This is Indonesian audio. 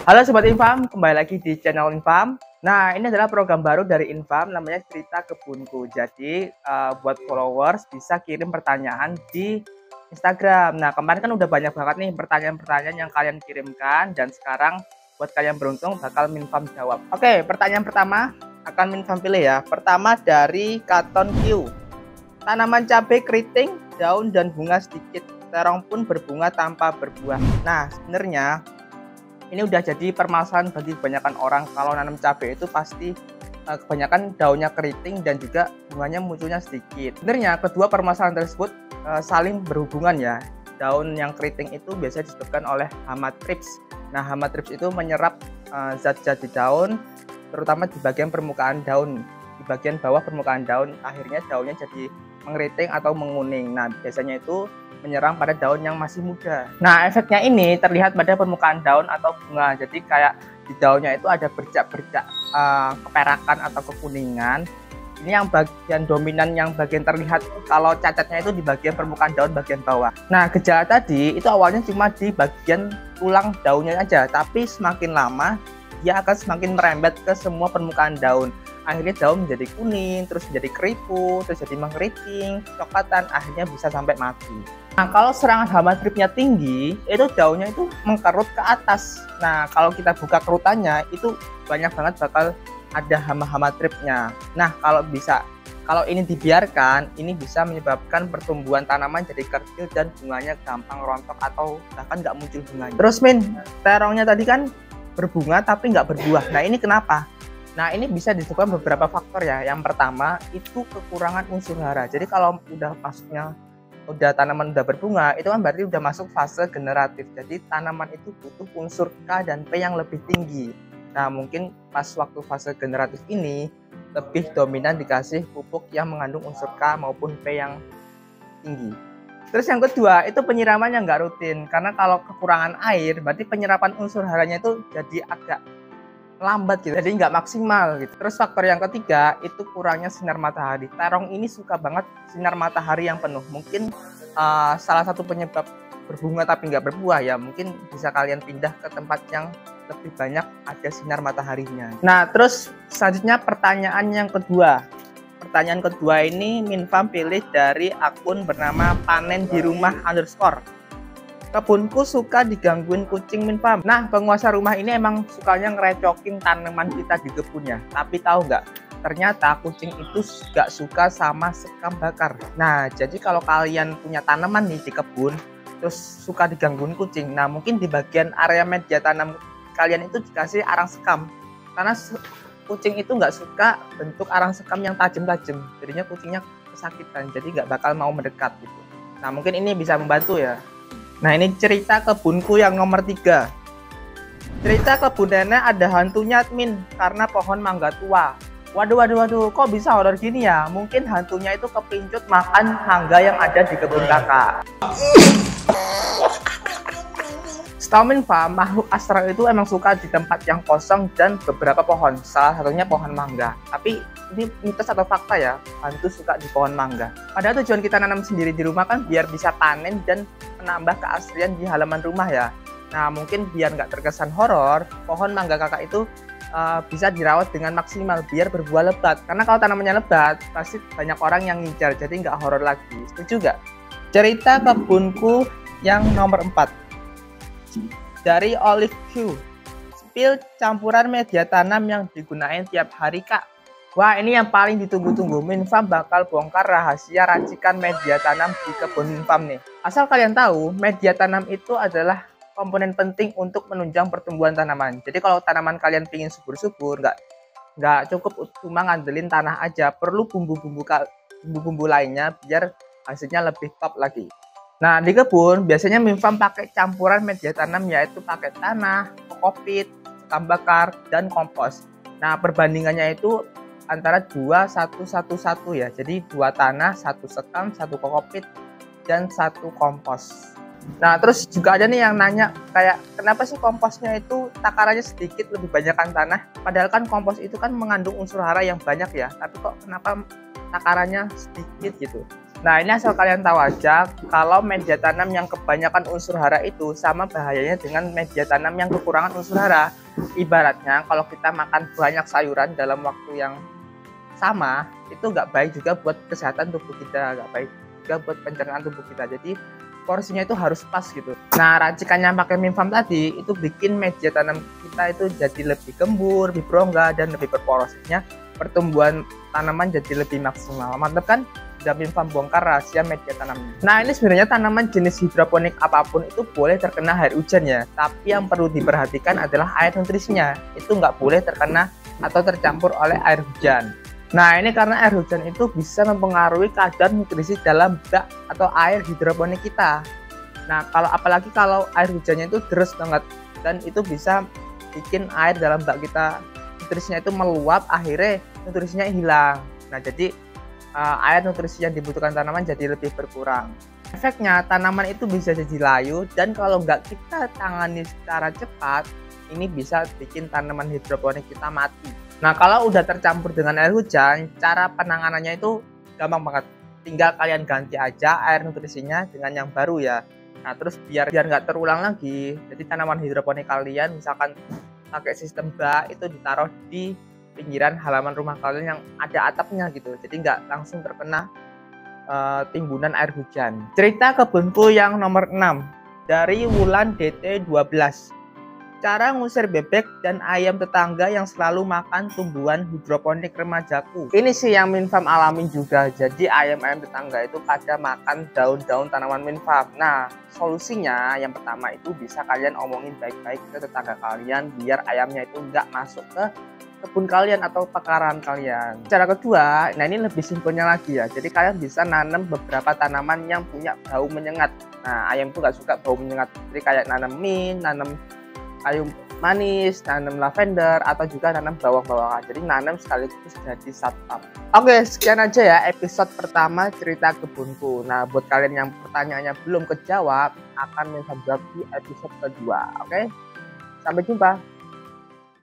Halo Sobat Infam, kembali lagi di channel Infam. Nah, ini adalah program baru dari Infam, namanya Cerita Kebunku. Jadi, buat followers bisa kirim pertanyaan di Instagram. Nah, kemarin kan udah banyak banget nih pertanyaan-pertanyaan yang kalian kirimkan. Dan sekarang buat kalian beruntung bakal Infam jawab. Oke, pertanyaan pertama akan Infam pilih ya. Pertama dari Katon Q. Tanaman cabai keriting, daun dan bunga sedikit. Terong pun berbunga tanpa berbuah. Nah, sebenarnya ini udah jadi permasalahan bagi kebanyakan orang. Kalau nanam cabai itu pasti kebanyakan daunnya keriting dan juga bunganya munculnya sedikit. Sebenarnya kedua permasalahan tersebut saling berhubungan ya. Daun yang keriting itu biasanya disebabkan oleh hama thrips. Nah, hama thrips itu menyerap zat-zat di daun, terutama di bagian permukaan daun. Di bagian bawah permukaan daun, akhirnya daunnya jadi mengeriting atau menguning. Nah, biasanya itu menyerang pada daun yang masih muda. Nah, efeknya ini terlihat pada permukaan daun atau bunga. Jadi kayak di daunnya itu ada bercak-bercak keperakan atau kekuningan. Ini yang bagian dominan, yang bagian terlihat kalau cacatnya itu di bagian permukaan daun bagian bawah. Nah, gejala tadi itu awalnya cuma di bagian tulang daunnya aja, tapi semakin lama dia akan semakin merembet ke semua permukaan daun. Akhirnya daun menjadi kuning, terus menjadi keriput, terus jadi mengkeriting, coklatan, akhirnya bisa sampai mati. Nah, kalau serangan hama thrips-nya tinggi, itu daunnya itu mengkerut ke atas. Nah, kalau kita buka kerutannya, itu banyak banget bakal ada hama-hama thrips-nya. Nah, kalau ini dibiarkan, ini bisa menyebabkan pertumbuhan tanaman jadi kerdil dan bunganya gampang rontok atau bahkan nggak muncul bunganya. Terus terongnya tadi kan berbunga tapi nggak berbuah. Nah, ini kenapa? Nah, ini bisa disebabkan beberapa faktor ya. Yang pertama itu kekurangan unsur hara. Jadi kalau tanaman udah berbunga, itu kan berarti udah masuk fase generatif. Jadi tanaman itu butuh unsur K dan P yang lebih tinggi. Nah, mungkin pas waktu fase generatif ini lebih dominan dikasih pupuk yang mengandung unsur K maupun P yang tinggi. Terus yang kedua itu penyiramannya nggak rutin. Karena kalau kekurangan air, berarti penyerapan unsur haranya itu jadi agak lambat gitu, jadi nggak maksimal gitu. Terus faktor yang ketiga itu kurangnya sinar matahari. Terong ini suka banget sinar matahari yang penuh. Mungkin salah satu penyebab berbunga tapi nggak berbuah ya, mungkin bisa kalian pindah ke tempat yang lebih banyak ada sinar mataharinya. Nah, terus selanjutnya pertanyaan yang kedua. Pertanyaan kedua ini Minfam pilih dari akun bernama panen di rumah _ Kebunku suka digangguin kucing Minfam. Nah, penguasa rumah ini emang sukanya ngerecokin tanaman kita di kebunnya. Tapi tahu nggak? Ternyata kucing itu nggak suka sama sekam bakar. Nah, jadi kalau kalian punya tanaman nih di kebun, terus suka digangguin kucing. Nah, mungkin di bagian area media tanam kalian itu dikasih arang sekam. Karena kucing itu nggak suka bentuk arang sekam yang tajam-tajam. Jadinya kucingnya kesakitan. Jadi nggak bakal mau mendekat gitu. Nah, mungkin ini bisa membantu ya. Nah, ini cerita kebunku yang nomor 3. Cerita kebun nenek ada hantunya admin karena pohon mangga tua. Waduh, kok bisa horor gini ya? Mungkin hantunya itu kepincut makan mangga yang ada di kebun kakak. Setahu Minfam, makhluk astral itu emang suka di tempat yang kosong dan beberapa pohon. Salah satunya pohon mangga. Tapi ini mitos atau fakta ya, hantu suka di pohon mangga. Padahal tujuan kita nanam sendiri di rumah kan biar bisa panen dan menambah keaslian di halaman rumah ya. Nah, mungkin biar nggak terkesan horor, pohon mangga kakak itu bisa dirawat dengan maksimal biar berbuah lebat. Karena kalau tanamannya lebat, pasti banyak orang yang ngincar, jadi nggak horor lagi. Setuju nggak? Cerita kebunku yang nomor 4 dari Olive Q. Spill campuran media tanam yang digunain tiap hari kak. Wah, ini yang paling ditunggu-tunggu. Minfam bakal bongkar rahasia racikan media tanam di kebun Minfam nih. Asal kalian tahu, media tanam itu adalah komponen penting untuk menunjang pertumbuhan tanaman. Jadi kalau tanaman kalian pingin subur-subur, nggak cukup cuma ngandelin tanah aja, perlu bumbu-bumbu lainnya biar hasilnya lebih top lagi. Nah, di kebun biasanya Minfam pakai campuran media tanam, yaitu pakai tanah, kokopit, sekam bakar, dan kompos. Nah, perbandingannya itu antara 2-1-1-1 ya. Jadi 2 tanah, 1 sekam, 1 kokopit, dan 1 kompos. Nah, terus juga ada nih yang nanya kayak kenapa sih komposnya itu takarannya sedikit lebih banyakkan tanah? Padahal kan kompos itu kan mengandung unsur hara yang banyak ya. Tapi kok kenapa takarannya sedikit gitu? Nah, ini asal kalian tahu aja, kalau media tanam yang kebanyakan unsur hara itu sama bahayanya dengan media tanam yang kekurangan unsur hara. Ibaratnya kalau kita makan banyak sayuran dalam waktu yang sama, itu nggak baik juga buat kesehatan tubuh kita, nggak baik juga buat pencernaan tubuh kita. Jadi porsinya itu harus pas gitu. Nah, racikannya pakai Minfarm tadi itu bikin media tanam kita itu jadi lebih gembur, lebih berongga, dan lebih berporosnya. Pertumbuhan tanaman jadi lebih maksimal. Mantap kan? Udah Minfarm bongkar rahasia media tanamnya. Nah, ini sebenarnya tanaman jenis hidroponik apapun itu boleh terkena air hujan ya. Tapi yang perlu diperhatikan adalah air nutrisinya. Itu nggak boleh terkena atau tercampur oleh air hujan. Nah, ini karena air hujan itu bisa mempengaruhi kadar nutrisi dalam bak atau air hidroponik kita. Nah, apalagi kalau air hujannya itu deras banget, dan itu bisa bikin air dalam bak kita nutrisinya itu meluap, akhirnya nutrisinya hilang. Nah, jadi air nutrisi yang dibutuhkan tanaman jadi lebih berkurang. Efeknya tanaman itu bisa jadi layu, dan kalau nggak kita tangani secara cepat, ini bisa bikin tanaman hidroponik kita mati. Nah, kalau udah tercampur dengan air hujan, cara penanganannya itu gampang banget. Tinggal kalian ganti aja air nutrisinya dengan yang baru ya. Nah, terus biar nggak terulang lagi, jadi tanaman hidroponik kalian misalkan pakai sistem bak itu ditaruh di pinggiran halaman rumah kalian yang ada atapnya gitu, jadi nggak langsung terkena timbunan air hujan. Cerita kebunku yang nomor 6 dari Wulan DT12. Cara ngusir bebek dan ayam tetangga yang selalu makan tumbuhan hidroponik remajaku. Ini sih yang Minfarm alamin juga. Jadi ayam-ayam tetangga itu pada makan daun-daun tanaman Minfarm. Nah, solusinya yang pertama itu bisa kalian omongin baik-baik ke tetangga kalian biar ayamnya itu nggak masuk ke kebun kalian atau pekarangan kalian. Cara kedua, nah ini lebih simpelnya lagi ya. Jadi kalian bisa nanam beberapa tanaman yang punya bau menyengat. Nah, ayam itu nggak suka bau menyengat. Jadi kayak nanam mint, nanam kayu manis, nanam lavender, atau juga nanam bawang-bawangan. Jadi nanam sekaligus jadi satpam. Oke, sekian aja ya episode pertama cerita kebunku. Nah, buat kalian yang pertanyaannya belum kejawab, akan menjawab di episode kedua. Oke, sampai jumpa.